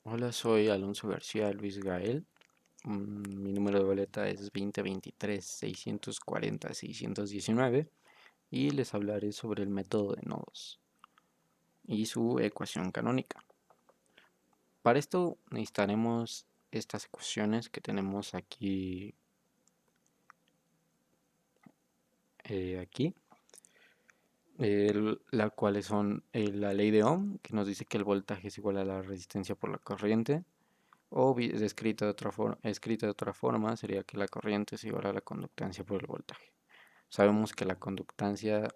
Hola, soy Alonso García Luis Gael. Mi número de boleta es 2023-640-619 y les hablaré sobre el método de nodos y su ecuación canónica. Para esto necesitaremos estas ecuaciones que tenemos aquí, las cuales son la ley de Ohm, que nos dice que el voltaje es igual a la resistencia por la corriente. O escrita de otra forma sería que la corriente es igual a la conductancia por el voltaje. Sabemos que la conductancia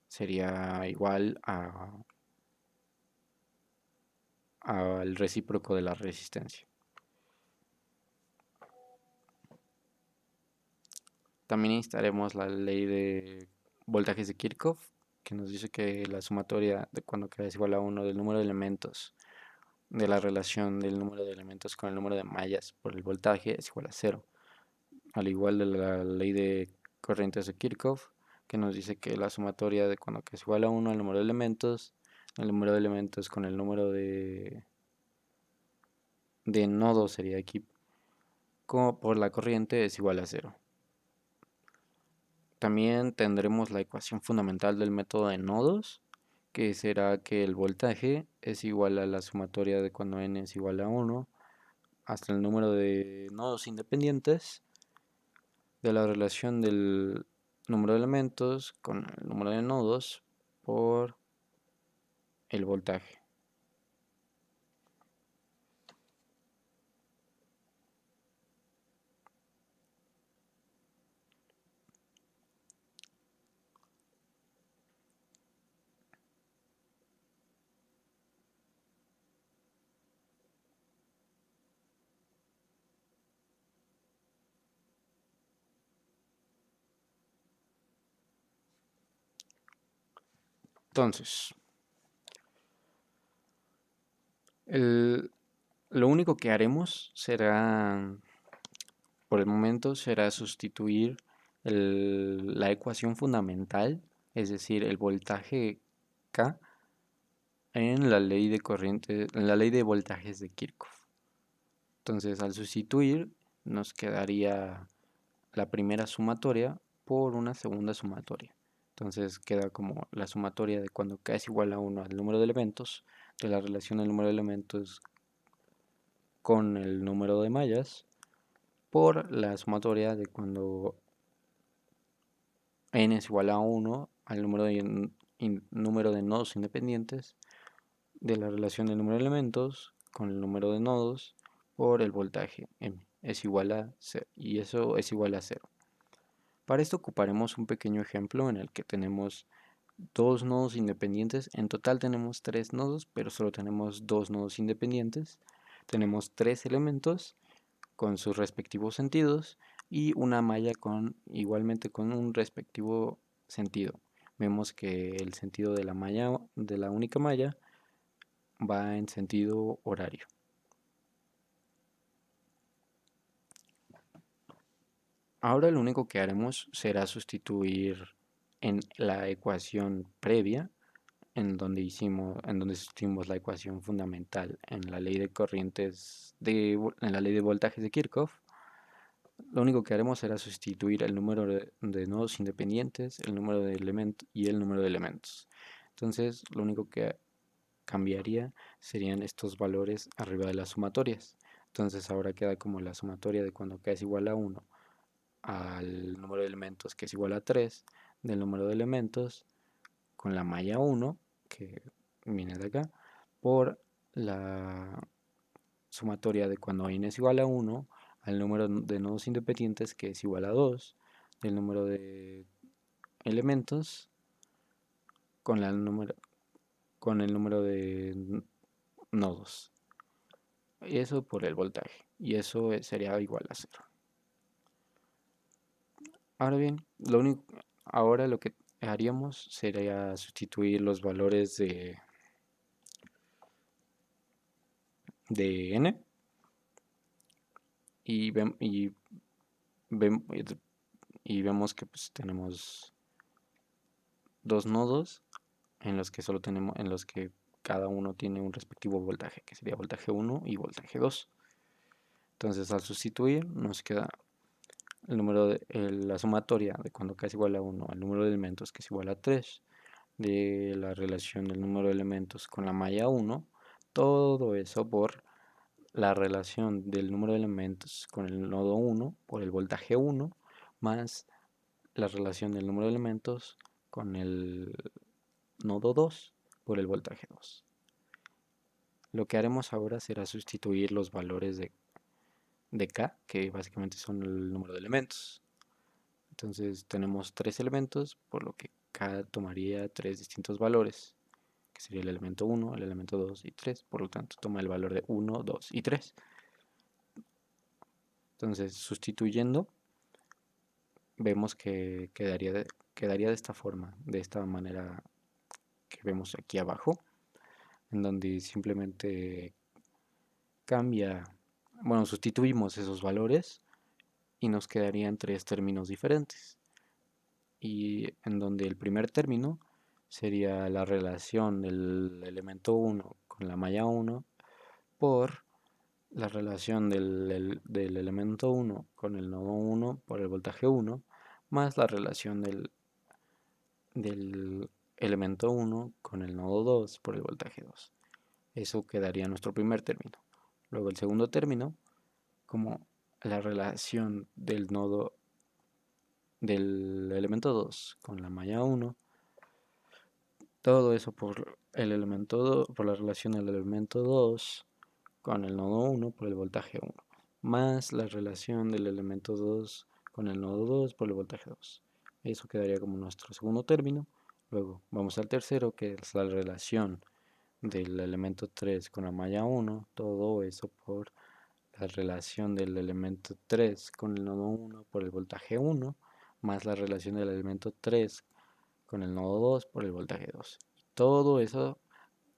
sería igual al recíproco de la resistencia. También necesitaremos la ley de voltajes de Kirchhoff, que nos dice que la sumatoria de cuando k es igual a 1 del número de elementos de la relación del número de elementos con el número de mallas por el voltaje es igual a 0. Al igual de la ley de corrientes de Kirchhoff, que nos dice que la sumatoria de cuando k es igual a 1 el el número de elementos con el número de nodos sería aquí, como por la corriente es igual a 0. También tendremos la ecuación fundamental del método de nodos, que será que el voltaje es igual a la sumatoria de cuando n es igual a 1 hasta el número de nodos independientes de la relación del número de elementos con el número de nodos por el voltaje. Entonces, lo único que haremos será, por el momento, será sustituir la ecuación fundamental, es decir, el voltaje K, en la ley de corriente, en la ley de voltajes de Kirchhoff. Entonces, al sustituir, nos quedaría la primera sumatoria por una segunda sumatoria. Entonces queda como la sumatoria de cuando k es igual a 1 al número de elementos, de la relación del número de elementos con el número de mallas, por la sumatoria de cuando n es igual a 1 al número de nodos independientes, de la relación del número de elementos con el número de nodos por el voltaje m es igual a 0, y eso es igual a 0. Para esto ocuparemos un pequeño ejemplo en el que tenemos dos nodos independientes. En total tenemos tres nodos, pero solo tenemos dos nodos independientes. Tenemos tres elementos con sus respectivos sentidos y una malla igualmente con un respectivo sentido. Vemos que el sentido de la malla, de la única malla, va en sentido horario. Ahora lo único que haremos será sustituir en la ecuación previa en donde sustituimos la ecuación fundamental en la ley de en la ley de voltajes de Kirchhoff. Lo único que haremos será sustituir el número de nodos independientes, el número de elementos y el número de elementos. Entonces, lo único que cambiaría serían estos valores arriba de las sumatorias. Entonces, ahora queda como la sumatoria de cuando k es igual a 1 al número de elementos que es igual a 3 del número de elementos con la malla 1 que viene de acá, por la sumatoria de cuando n es igual a 1 al número de nodos independientes que es igual a 2 del número de elementos con, con el número de nodos. Y eso por el voltaje. Y eso sería igual a 0. Ahora bien, ahora lo que haríamos sería sustituir los valores de n y, vem- y vemos que pues, tenemos dos nodos en los que solo tenemos, en los que cada uno tiene un respectivo voltaje, que sería voltaje 1 y voltaje 2. Entonces al sustituir nos queda la sumatoria de cuando k es igual a 1 al número de elementos que es igual a 3 de la relación del número de elementos con la malla 1, todo eso por la relación del número de elementos con el nodo 1 por el voltaje 1 más la relación del número de elementos con el nodo 2 por el voltaje 2. Lo que haremos ahora será sustituir los valores de K, que básicamente son el número de elementos. Entonces tenemos tres elementos, por lo que K tomaría tres distintos valores, que sería el elemento 1, el elemento 2 y 3. Por lo tanto, toma el valor de 1, 2 y 3. Entonces, sustituyendo, vemos que quedaría de esta forma, de esta manera que vemos aquí abajo, en donde simplemente cambia, bueno, sustituimos esos valores y nos quedarían tres términos diferentes. Y en donde el primer término sería la relación del elemento 1 con la malla 1 por la relación del elemento 1 con el nodo 1 por el voltaje 1 más la relación del elemento 1 con el nodo 2 por el voltaje 2. Eso quedaría nuestro primer término. Luego el segundo término, como la relación del elemento 2 con la malla 1, todo eso por el elemento 2, por la relación del elemento 2 con el nodo 1 por el voltaje 1, más la relación del elemento 2 con el nodo 2 por el voltaje 2. Eso quedaría como nuestro segundo término. Luego vamos al tercero, que es la relación del elemento 3 con la malla 1, todo eso por la relación del elemento 3 con el nodo 1 por el voltaje 1, más la relación del elemento 3 con el nodo 2 por el voltaje 2. Todo eso,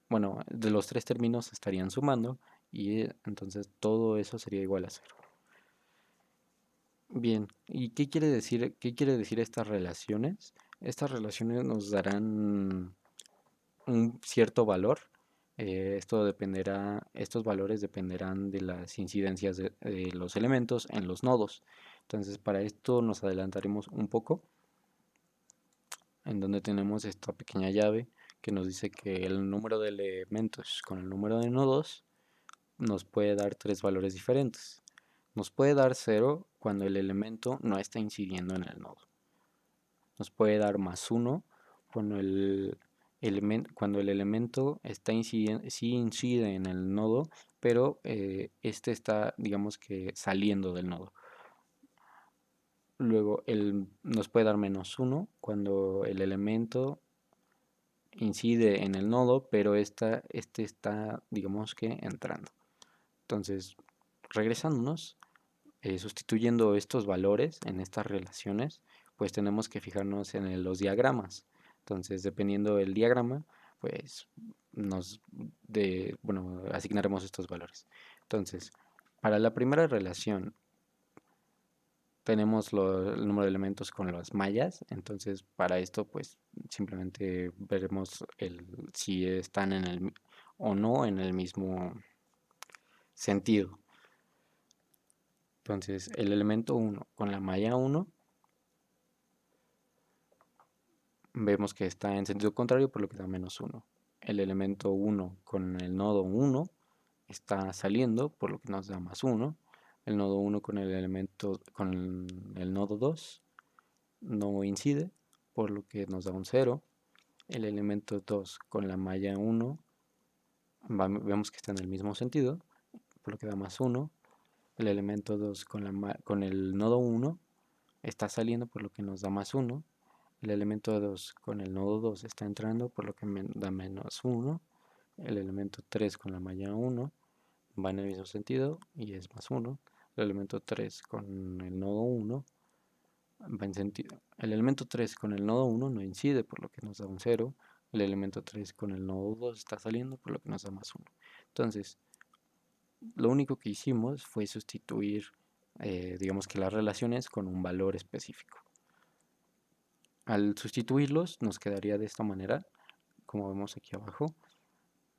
bueno, de los tres términos estarían sumando y entonces todo eso sería igual a cero. Bien, ¿y qué quiere decir estas relaciones? Estas relaciones nos darán un cierto valor. Estos valores dependerán de las incidencias de los elementos en los nodos. Entonces, para esto nos adelantaremos un poco, en donde tenemos esta pequeña llave que nos dice que el número de elementos con el número de nodos nos puede dar tres valores diferentes. Nos puede dar 0 cuando el elemento no está incidiendo en el nodo. Nos puede dar más 1 cuando cuando el elemento sí incide en el nodo, pero este está, digamos que, saliendo del nodo. Luego nos puede dar menos 1 cuando el elemento incide en el nodo, pero este está, digamos que, entrando. Entonces, regresándonos, sustituyendo estos valores en estas relaciones, pues tenemos que fijarnos en los diagramas. Entonces, dependiendo del diagrama, pues bueno, asignaremos estos valores. Entonces, para la primera relación tenemos el número de elementos con las mallas. Entonces, para esto, pues simplemente veremos si están o no en el mismo sentido. Entonces, el elemento 1 con la malla 1 vemos que está en sentido contrario, por lo que da menos 1. El elemento 1 con el nodo 1 está saliendo, por lo que nos da más 1. El nodo 1 con el nodo 2 no incide, por lo que nos da un 0. El elemento 2 con la malla 1 vemos que está en el mismo sentido, por lo que da más 1. El elemento 2 con el nodo 1 está saliendo, por lo que nos da más 1. El elemento 2 con el nodo 2 está entrando, por lo que da menos 1. El elemento 3 con la malla 1 va en el mismo sentido y es más 1. El elemento 3 con el nodo 1 va en sentido. El elemento 3 con el nodo 1 no incide, por lo que nos da un 0. El elemento 3 con el nodo 2 está saliendo, por lo que nos da más 1. Entonces, lo único que hicimos fue sustituir, digamos que las relaciones con un valor específico. Al sustituirlos nos quedaría de esta manera, como vemos aquí abajo.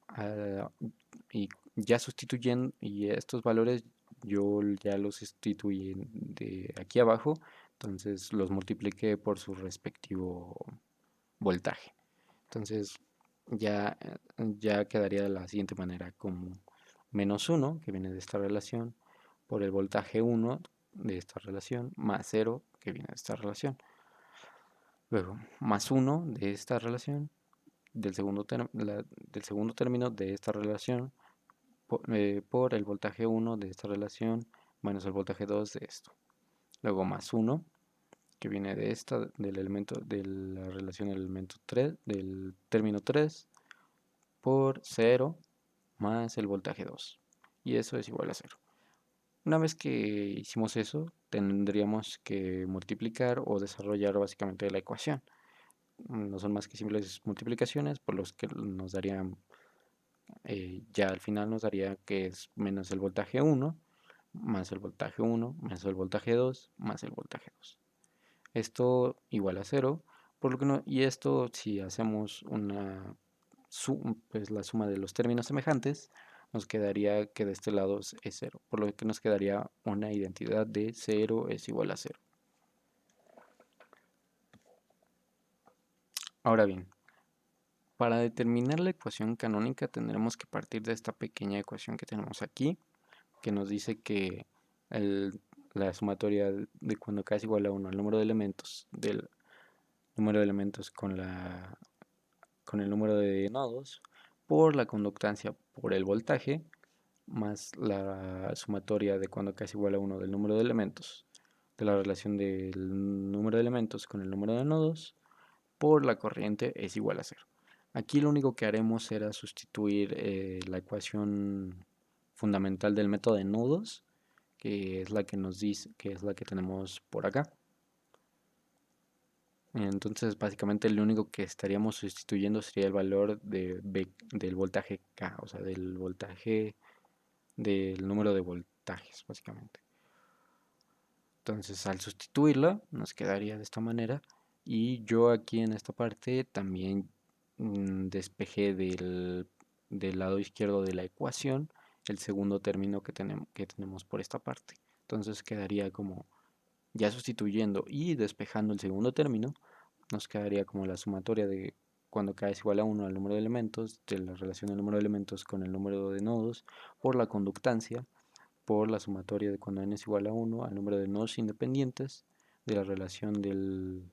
ah, y ya sustituyendo, y estos valores yo ya los sustituí de aquí abajo, entonces los multipliqué por su respectivo voltaje. Entonces ya quedaría de la siguiente manera, como -1, que viene de esta relación, por el voltaje 1 de esta relación, más 0, que viene de esta relación. Luego, más 1 de esta relación, del segundo término de esta relación, por el voltaje 1 de esta relación, menos el voltaje 2 de esto. Luego, más 1, que viene de esta, del elemento, de la relación del elemento 3, del término 3, por 0 más el voltaje 2. Y eso es igual a 0. Una vez que hicimos eso, tendríamos que multiplicar o desarrollar básicamente la ecuación. No son más que simples multiplicaciones, por los que nos darían, ya al final nos daría que es menos el voltaje 1, más el voltaje 1, más el voltaje 2, más el voltaje 2. Esto igual a 0, por lo que no, y esto si hacemos pues la suma de los términos semejantes, nos quedaría que de este lado es 0, por lo que nos quedaría una identidad de 0 es igual a 0. Ahora bien, para determinar la ecuación canónica tendremos que partir de esta pequeña ecuación que tenemos aquí, que nos dice que el- la sumatoria de cuando k es igual a 1 el número de elementos del número de elementos con el número de nodos por la conductancia por el voltaje más la sumatoria de cuando k es igual a 1 del número de elementos de la relación del número de elementos con el número de nodos por la corriente es igual a 0. Aquí lo único que haremos será sustituir la ecuación fundamental del método de nodos, que es la que nos dice, que es la que tenemos por acá. Entonces, básicamente lo único que estaríamos sustituyendo sería el valor del voltaje K, o sea, del voltaje del número de voltajes, básicamente. Entonces, al sustituirla, nos quedaría de esta manera. Y yo aquí en esta parte también despejé del lado izquierdo de la ecuación el segundo término que tenemos por esta parte. Entonces quedaría como, ya sustituyendo y despejando el segundo término, nos quedaría como la sumatoria de cuando k es igual a 1 al número de elementos, de la relación del número de elementos con el número de nodos, por la conductancia, por la sumatoria de cuando n es igual a 1 al número de nodos independientes, de la relación del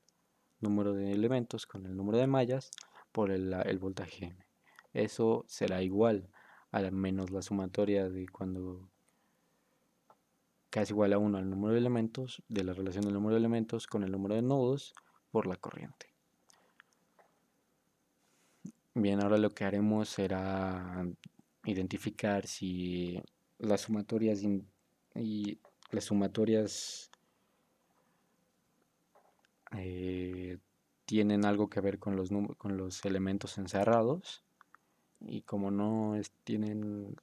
número de elementos con el número de mallas, por el voltaje m. Eso será igual a menos la sumatoria de cuando k es igual a 1 al número de elementos, de la relación del número de elementos con el número de nodos, por la corriente. Bien, ahora lo que haremos será identificar si las sumatorias y las sumatorias eh, tienen algo que ver con con los elementos encerrados, y como no los tienen,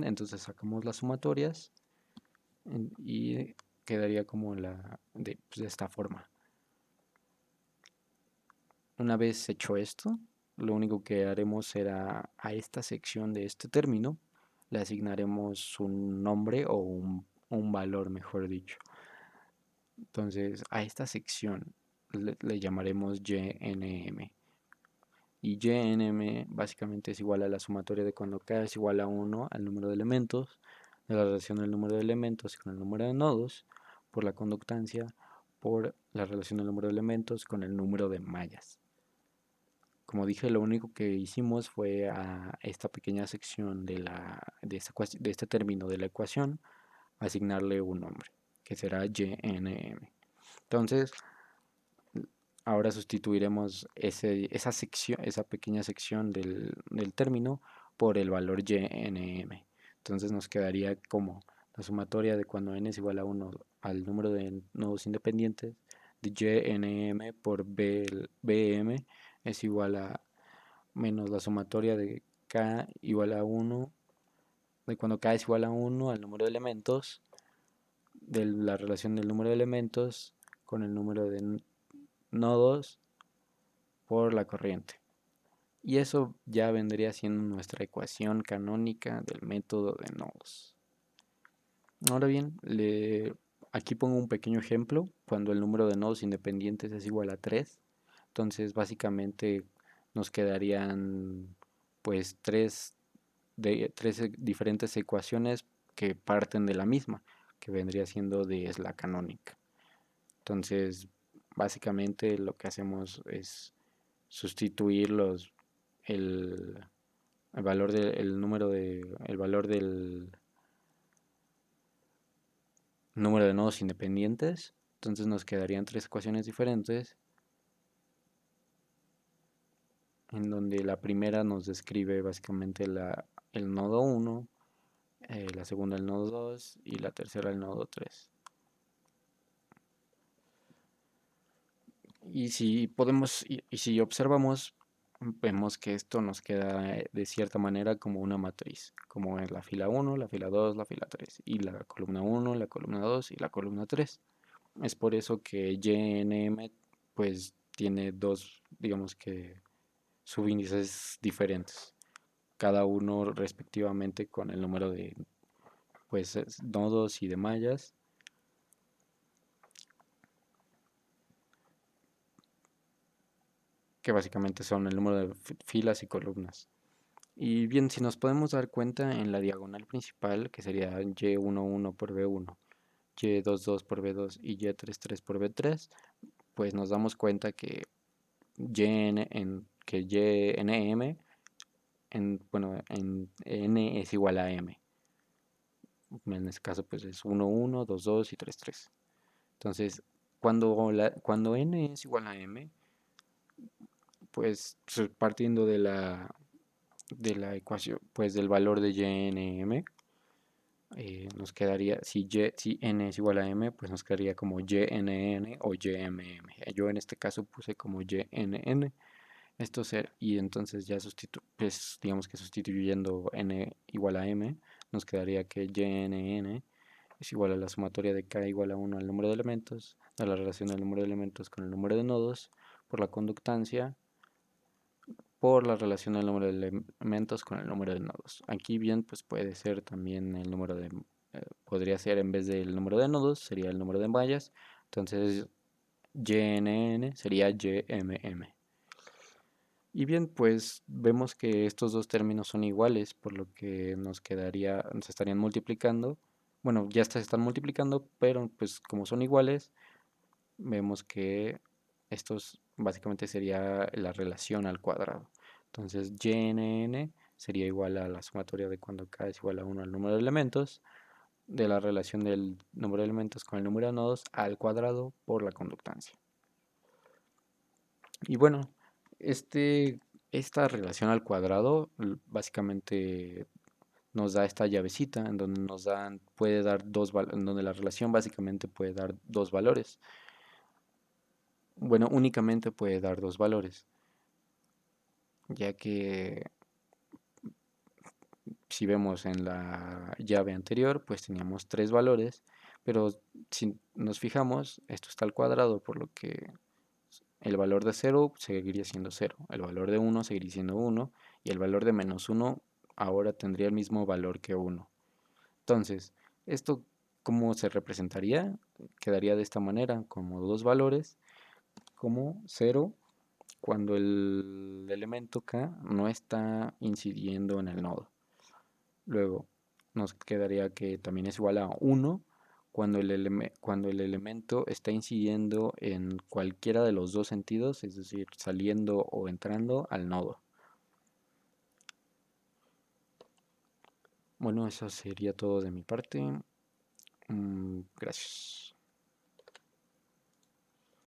entonces sacamos las sumatorias y quedaría como pues, de esta forma. Una vez hecho esto, lo único que haremos será a esta sección de este término le asignaremos un nombre o un valor, mejor dicho. Entonces a esta sección le llamaremos YNM. Y YNM básicamente es igual a la sumatoria de cuando k es igual a 1 al número de elementos, de la relación del número de elementos con el número de nodos, por la conductancia, por la relación del número de elementos con el número de mallas. Como dije, lo único que hicimos fue a esta pequeña sección de este término de la ecuación asignarle un nombre, que será YNM. Entonces, ahora sustituiremos esa pequeña sección del término por el valor YNM. Entonces nos quedaría como la sumatoria de cuando n es igual a 1 al número de nodos independientes de YNM por BM es igual a menos la sumatoria de k igual a 1 de cuando k es igual a 1 al número de elementos de la relación del número de elementos con el número de nodos por la corriente. Y eso ya vendría siendo nuestra ecuación canónica del método de nodos. Ahora bien, aquí pongo un pequeño ejemplo. Cuando el número de nodos independientes es igual a 3, entonces básicamente nos quedarían pues tres diferentes ecuaciones que parten de la misma, que vendría siendo de es la canónica. Entonces, básicamente lo que hacemos es sustituir el, el valor el valor del número de nodos independientes. Entonces nos quedarían tres ecuaciones diferentes, en donde la primera nos describe básicamente el nodo 1, la segunda el nodo 2 y la tercera el nodo 3. Y si observamos, vemos que esto nos queda de cierta manera como una matriz, como es la fila 1, la fila 2, la fila 3, y la columna 1, la columna 2 y la columna 3. Es por eso que YNM pues tiene dos, digamos que subíndices diferentes, cada uno respectivamente con el número de pues nodos y de mallas, que básicamente son el número de filas y columnas. Y bien, si nos podemos dar cuenta en la diagonal principal, que sería Y11 por B1, Y22 por B2 y Y33 por B3, pues nos damos cuenta que YNM bueno, en N es igual a M. En este caso, pues es 1, 1, 2, 2 y 3, 3. Entonces, cuando N es igual a M, pues partiendo de la ecuación, pues del valor de YNM, nos quedaría, si n es igual a m, pues nos quedaría como YNN o YMM. Yo en este caso puse como YNN. Y entonces ya pues digamos que sustituyendo n igual a m, nos quedaría que YNN es igual a la sumatoria de k igual a 1 al número de elementos, de la relación del número de elementos con el número de nodos, por la conductancia, por la relación del número de elementos con el número de nodos. Aquí bien, pues puede ser también podría ser en vez del número de nodos, sería el número de mallas. Entonces, YNN sería YMM. Y bien, pues vemos que estos dos términos son iguales, por lo que se estarían multiplicando. Bueno, ya se están multiplicando, pero pues como son iguales, vemos que estos básicamente sería la relación al cuadrado. Entonces, YNN sería igual a la sumatoria de cuando k es igual a 1 al número de elementos, de la relación del número de elementos con el número de nodos al cuadrado por la conductancia. Y bueno, esta relación al cuadrado básicamente nos da esta llavecita en donde en donde la relación básicamente puede dar dos valores. Bueno, únicamente puede dar dos valores, ya que si vemos en la llave anterior, pues teníamos tres valores, pero si nos fijamos, esto está al cuadrado, por lo que el valor de 0 seguiría siendo 0, el valor de 1 seguiría siendo 1 y el valor de menos 1 ahora tendría el mismo valor que 1. Entonces, ¿esto cómo se representaría? Quedaría de esta manera, como dos valores, como 0 cuando el elemento k no está incidiendo en el nodo. Luego nos quedaría que también es igual a 1 cuando el elemento está incidiendo en cualquiera de los dos sentidos, es decir, saliendo o entrando al nodo. Bueno, eso sería todo de mi parte. Gracias.